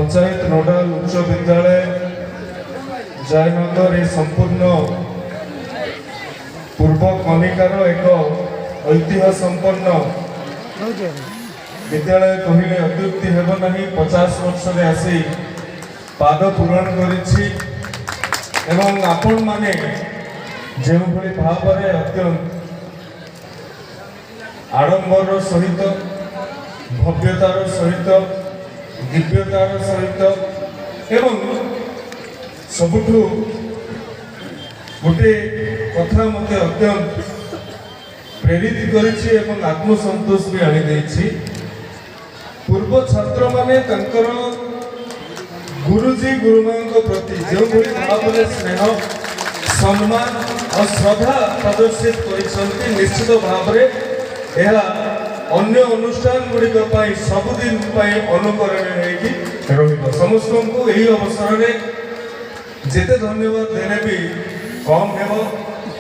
पंचायत नोडाल उच्च विद्यालय जयनगर ये संपूर्ण पूर्व कनिकार एक ऐतिह्य संपन्न विद्यालय कहले अत्युक्ति हेब नहीं। 50 वर्ष आसी पाद पूरण करिछि एवं आपण माने जो भाव में अत्यंत आडंबर सहित भव्यतार सहित दिव्यतार सहित एवं सबुठु गोटे कथा मत अत्यंत प्रेरित करिछि एवं आत्मसंतोष भी आनी देछि। पूर्व छात्र माने तंकर गुरुजी गुरुमां प्रति जो भाव में स्नेह सम्मान और श्रद्धा प्रदर्शित करिसंति निश्चित भाव में अन्य अनुष्ठान गुड़िक सबुदिन अनुकरण हो समस्त को यही अवसर में जेते धन्यवाद देने भी कम हेब।